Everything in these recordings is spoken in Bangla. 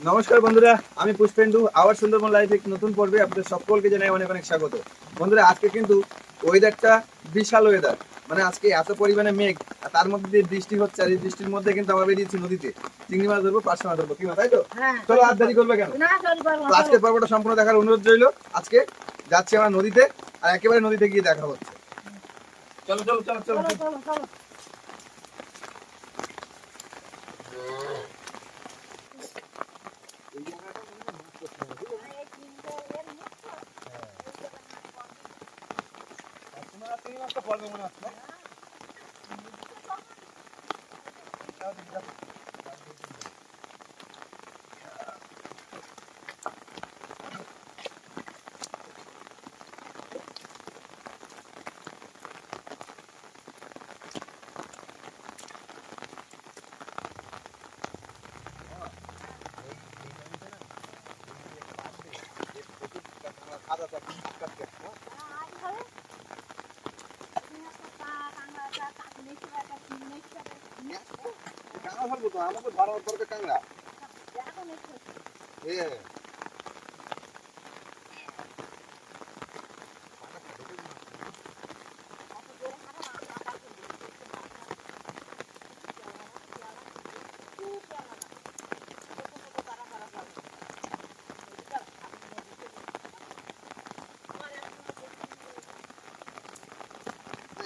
নমস্কার বন্ধুরা, আমি পুষ্পেন্দু আবার সুন্দরবন লাইফে নতুন পর্বে আপনাদের সকলকে জানাই অনেক অনেক স্বাগত। বন্ধুরা, আজকে কিন্তু ওয়েদারটা বিশাল ওয়েদার, মানে আজকে এত পরিমাণে মেঘ আর তার মধ্যে দিয়ে বৃষ্টি হচ্ছে, আর এই বৃষ্টির মধ্যে কিন্তু আমরা বেরিয়েছি নদীতে চিংড়ি মাছ ধরবো, পার্শে মাছ ধরবো, কি তাই তো? চলো, আর দেরি করবে কেন, আজকের পর্বটা সম্পূর্ণ দেখার অনুরোধ রইল। আজকে যাচ্ছি আমরা নদীতে, আর একেবারে নদীতে গিয়ে দেখা হচ্ছে। চলো চলো চলো চলো চলো চলো। আমাকে ধরার পরে কাংড়া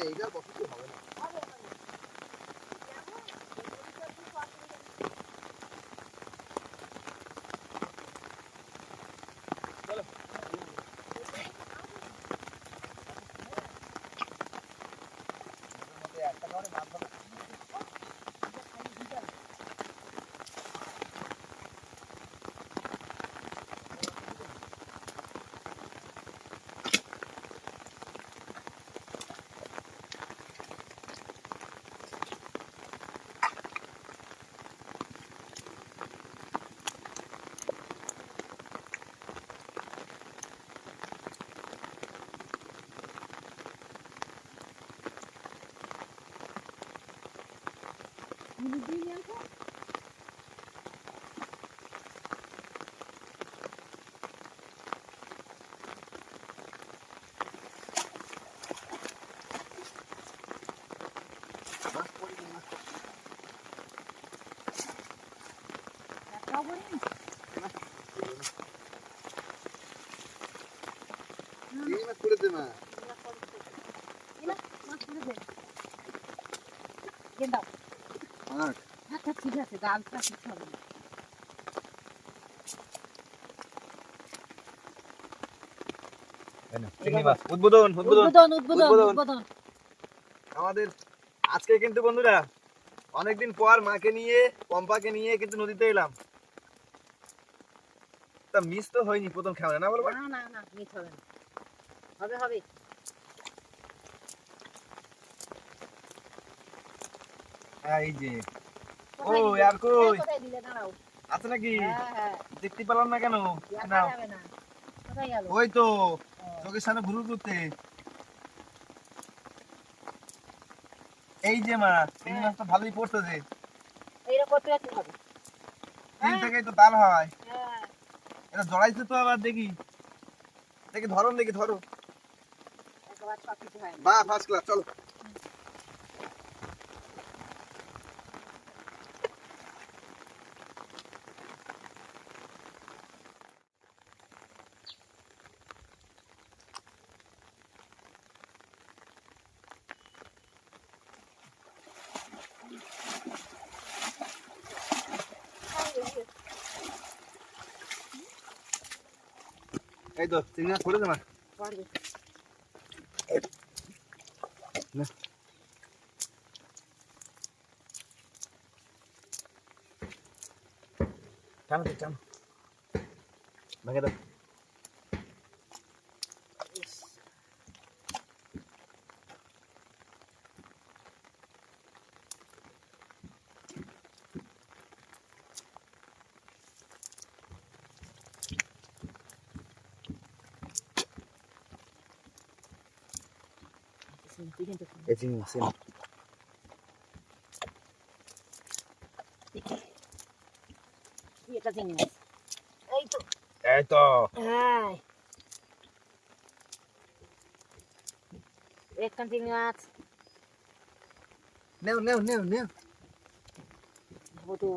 এইটা বসতে হবে না। ঠিক আছে, ডালটা ঠিক হবে। উদ্বোধন উদ্বোধন উদ্বোধন উদ্বোধন আমাদের আজকে কিন্তু বন্ধুরা অনেকদিন পর মাকে নিয়ে পম্পাকে নিয়ে কিন্তু নদীতে এলাম। তা মিস তো হয়নি প্রথম খেলা, না বলবো? না না না, মিস হবে না, হবে হবে। এই যে ও यार কই কোথায় দিলে? দাঁড়াও, আছে নাকি? হ্যাঁ হ্যাঁ, দেখতে পেলাম না কেন? দেখা যাবে না, কোথায় গেল? ওই তো চোখের সামনে ঘুরু ঘুরতে। এই যে মা, চিংড়ি মাছ তো ভালোই পড়ছে যে। এইরকম করতে যাচ্ছে হবে। তিন থেকেই তো তাল হয়। হ্যাঁ, এটা জড়াইছে তো আবার, দেখি দেখি ধরো, দেখি ধরো। একবার সব কিছু হয় না। বাহ, ফার্স্ট ক্লাস। চলো এই তো চিংড়ি মাছ পড়েছে মা। টানো টানো, ভেঙে দাও। তুই কিন্তু এই চিংড়ি মাছ এই নাও। তুই একটা চিংড়ি মাছ। এই তো এই তো হ্যাঁ একটা চিংড়ি মাছ নেও নেও নেও নেও বটু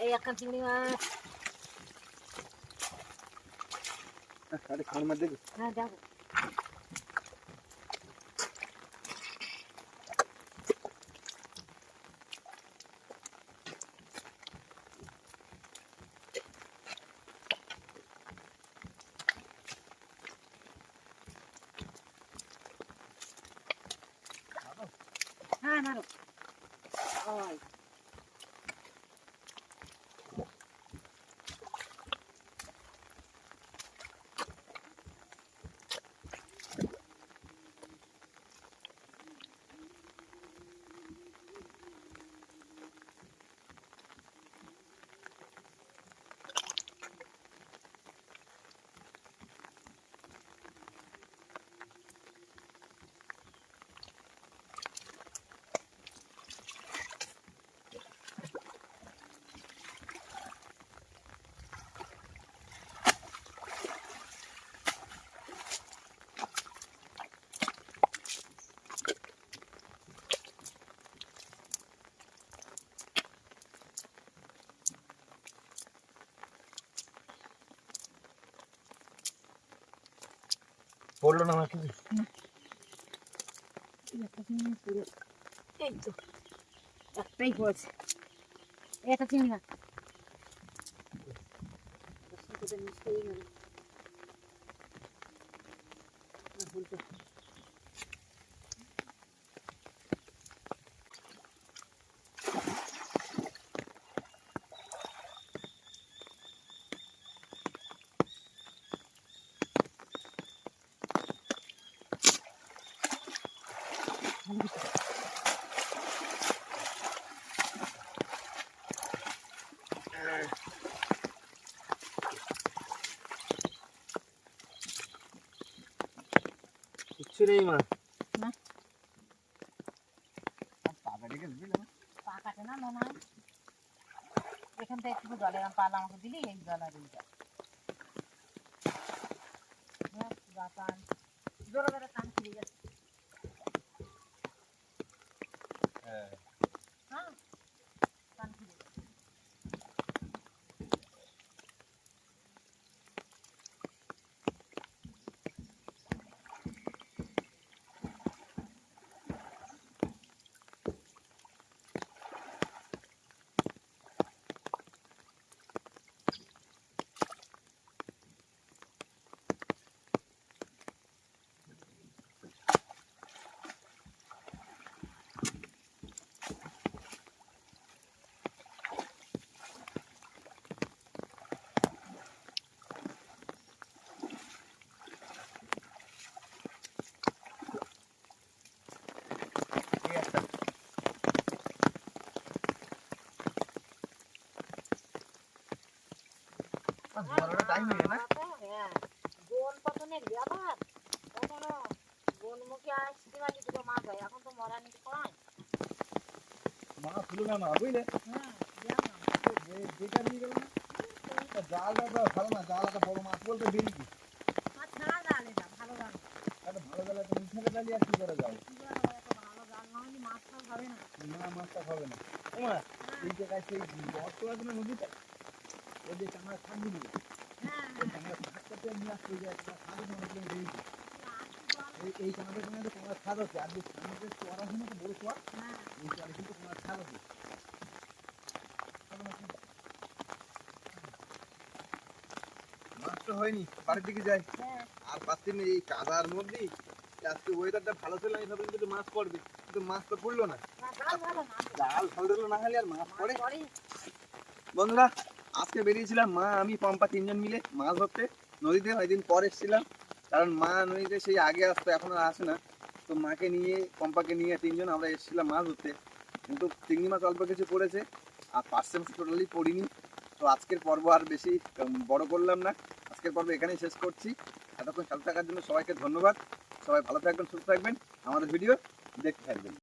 এই একটা চিংড়ি মাছ আরে খাওয়ার মধ্যে হ্যাঁ যাবো হ্যাঁ মারো ওই পড়লো না আমার কিছু একটা চিংড়ি মাছ পুরো এই তো একটাই পড়েছে এটা চিংড়ি মাছ তোদের নিশ্চয়ই নেবে বলতে কিচ্ছু নেই মা না। পাকা রেখে দিলাম পা কাটে না মনে হয় এখান থেকে একটু জল এরকম পালা আমাকে দিলি এই জল আর এই জল বাতান জোরে জোরে কান ফিরে যাচ্ছে হ্যাঁ হ্যাঁ কান ফিরে যাচ্ছে ঠিক আছে বড়টা টাইম হয়ে না হ্যাঁ গোল পতনের ব্যাপার কখনো গোলমুখে আসতে পারলে দুটো মাছ হয় এখন তো মরা নিতে কমায় মা ফুলো না মা বুঝলে হ্যাঁ জানো যেটা নিয়ে গেল না জালটা তো ভালো না জালটা বড় মাছ বলতে বেরিয়ে মাছ ছাড়া জালে যা ভালো জাল একটা ভালো জালে তো মিঠাকে ডালি আর কি করে যাও এত ভালো জাল না হলে মাছ টাছ হবে না না মাছটা খাবে না ওমা এই জায়গায় সেই বর্ত আছে না নদীটা ওই যে আমরা থাকবি হ্যাঁ আমরা থাকতে নিয়ে আসতে যায় সাড়ে অনেকগুলো বেরিয়েছি এই কানাডের সঙ্গে তোমার ছাদ আছে আর যে সামনে চর আছে না তো বড় চর হ্যাঁ এই চরে কিন্তু তোমার ছাদ আছে মাছ তো হয়নি বাড়ির দিকে যাই হ্যাঁ আর 5 দিন এই কাদার মধ্যেই আজকে ওয়েদারটা ভালো ছিল আমি ভাবলাম কিন্তু মাছ পড়বে কিন্তু মাছ তো পড়লো না জাল ভালো না জাল ফেললো না হলে আর মাছ পড়ে পরে বন্ধুরা আজকে বেরিয়েছিলাম মা আমি পম্পা তিনজন মিলে মাছ ধরতে নদীতে কয়েকদিন পর এসেছিলাম কারণ মা নদীতে সেই আগে আসতো এখন আর আসে না তো মাকে নিয়ে পম্পাকে নিয়ে তিনজন আমরা এসেছিলাম মাছ ধরতে কিন্তু চিংড়ি মাছ অল্প কিছু পড়েছে আর পার্সেন্ট টোটালি পড়িনি তো আজকের পর্ব আর বেশি বড় করলাম না আজকের পর্ব এখানেই শেষ করছি। এতক্ষণ সাথে থাকার জন্য সবাইকে ধন্যবাদ। সবাই ভালো থাকবেন, সুস্থ থাকবেন, আমাদের ভিডিও দেখতে থাকবেন।